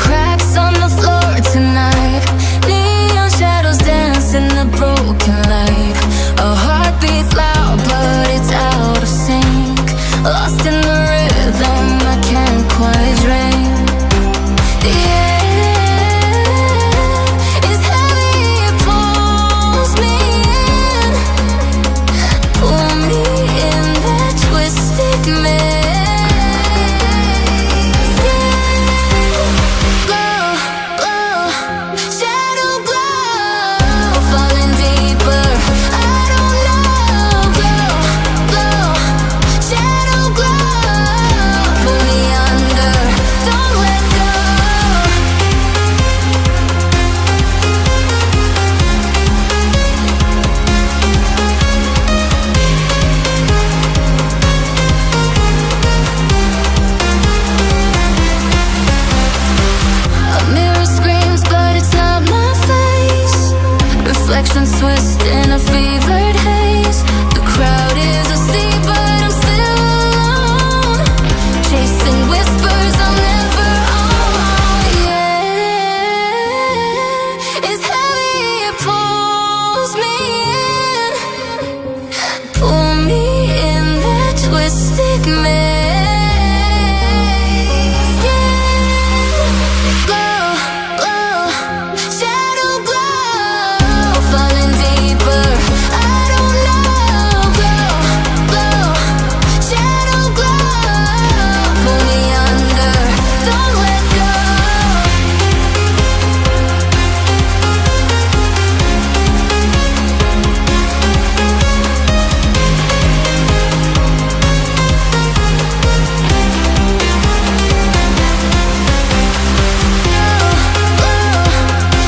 cracks on the floor tonight. Neon shadows dance in the broken light. A heart beats loud but it's out of sync. Lost in the rhythm I can't quite drain. The air is heavy, it pulls me in. Pull me in that twisted maze. Reflections twist in a fevered haze. The crowd is asleep but I'm still alone. Chasing whispers I'll never own. Yeah, it's heavy, it pulls me in. Pull me in that twisted maze. Yeah, glow, glow, shadow glow. Falling deeper, I don't know. Glow, glow, shadow glow. Pull me under, don't let go.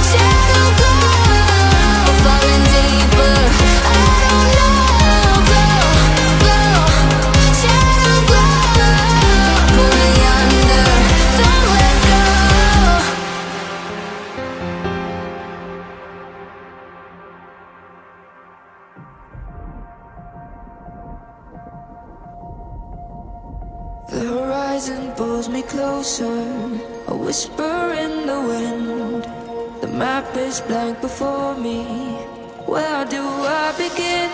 Shadow glow, falling deeper, I don't know. Glow, glow, shadow glow. Pull me under, don't let go. The horizon pulls me closer, a whisper in the wind. The map is blank before me. Where do I begin?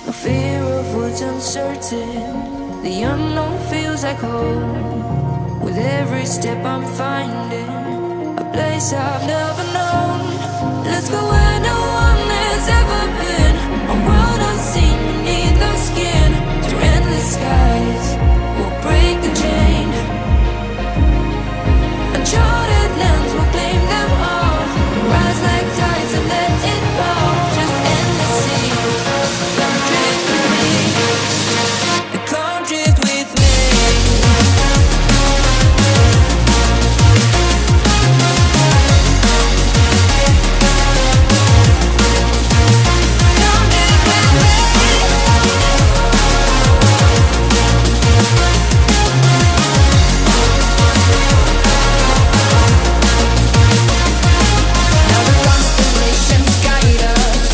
No fear of what's uncertain. The unknown feels like home. With every step I'm finding a place I've never known. Let's go where no one has ever been. A world unseen beneath our skin. Through endless skies, we'll break the chain. Uncharted lands will claim them all. Rise like tides and let it fall. Just endless sea. Come drift with me. Come drift with me. Come drift with me. Now the constellations guide us.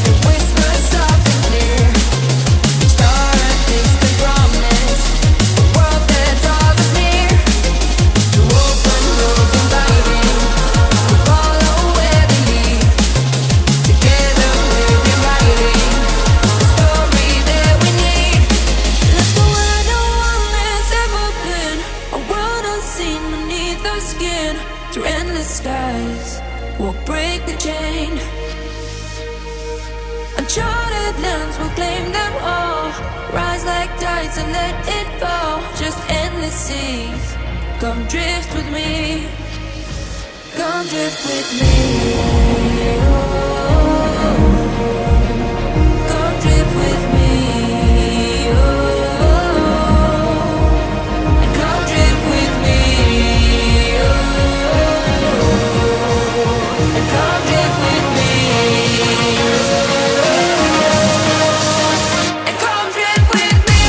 The whisper soft and clear. Star and distant promise. A world that draws us near. To open roads inviting. We follow where they lead. Together we'll be writing the story that we need. Let's go where no one has ever been. A world unseen beneath our skin. Through endless skies, we'll break the chain. Uncharted lands will claim them all. Rise like tides and let it fall. Just endless seas. Come drift with me. Come drift with me. Oh, come drift with me. Oh, and come drift with me. Oh, and come drift with me. And come drift with me.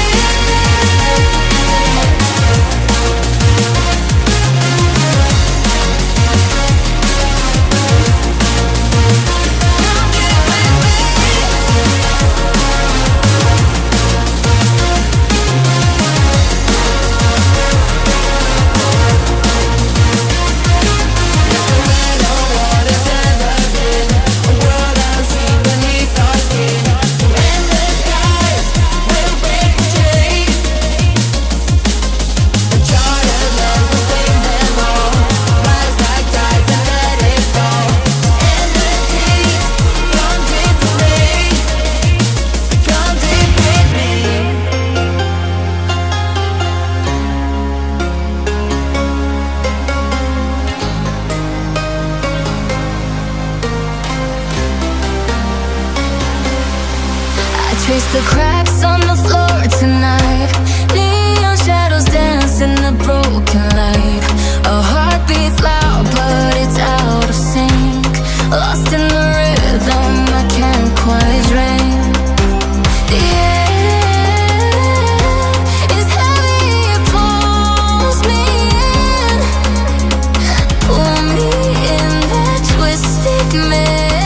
the cracks on the floor tonight. Neon shadows dance in the broken light. A heart beats loud but it's out of sync. Lost in the rhythm, I can't quite drink. The air is heavy, it pulls me in. Pull me in that twisted maze.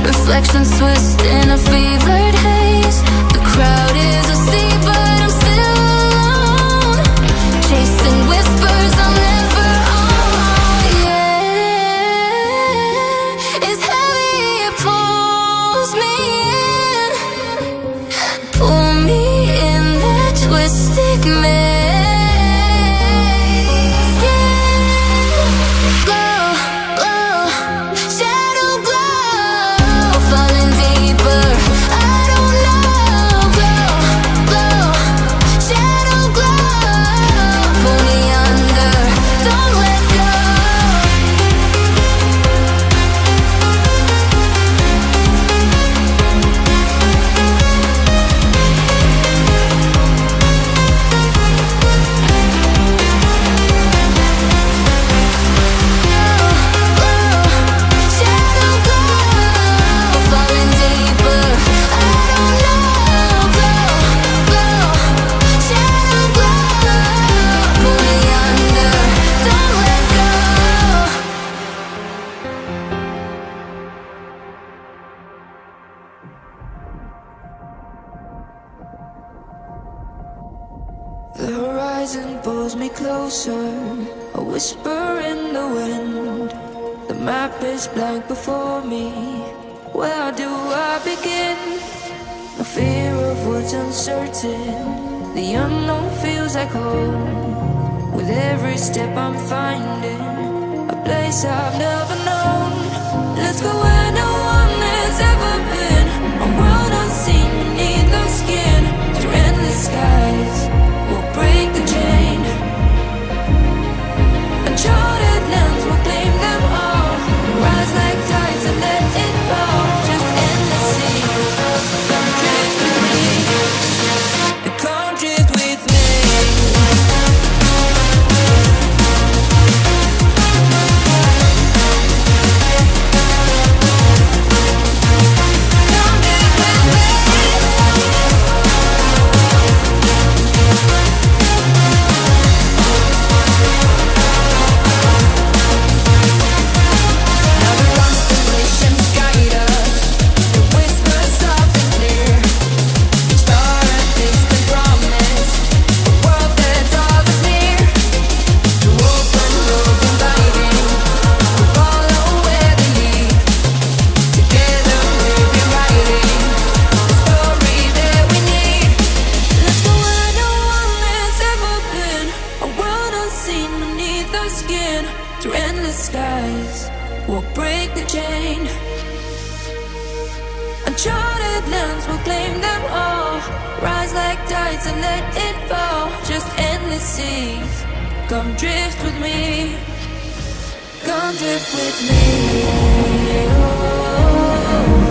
Reflections twist in a fevered haze. The crowd is asleep, but I'm still alone, chasing whispers I'll never own. Yeah, it's heavy, it pulls me in. Pull me in that twisted maze. Yeah, glow, glow, shadow glow. Falling deeper, I don't know. Glow, glow, shadow glow. Pull me under, don't let go. Shadow glow, falling deeper, I don't know. Glow, glow, shadow glow. Pull me under, don't let go. The horizon pulls me closer, a whisper in the wind. The map is blank before me. Where do I begin? No fear of what's uncertain. The unknown feels like home. With every step I'm finding a place I've never known. Let's go where no one has ever been. A world unseen beneath the skin. Through endless skies, we'll break the chain. Uncharted lands will claim them all. Rise like tides and let it fall. Just endless sea. Come drift with me. Come drift with me. Come drift with me. Now the constellations guide us. The whispers soft and clear. Star and distant promise. A world that draws us near. To open roads inviting. We follow where they lead. Together we'll be writing the story that we need. Let's go where no one has ever been. A world unseen beneath our skin. Through endless skies, we'll break the chain. Uncharted lands will claim them all. Rise like tides and let it fall. Just endless seas. Come drift with me. Come drift with me. Oh.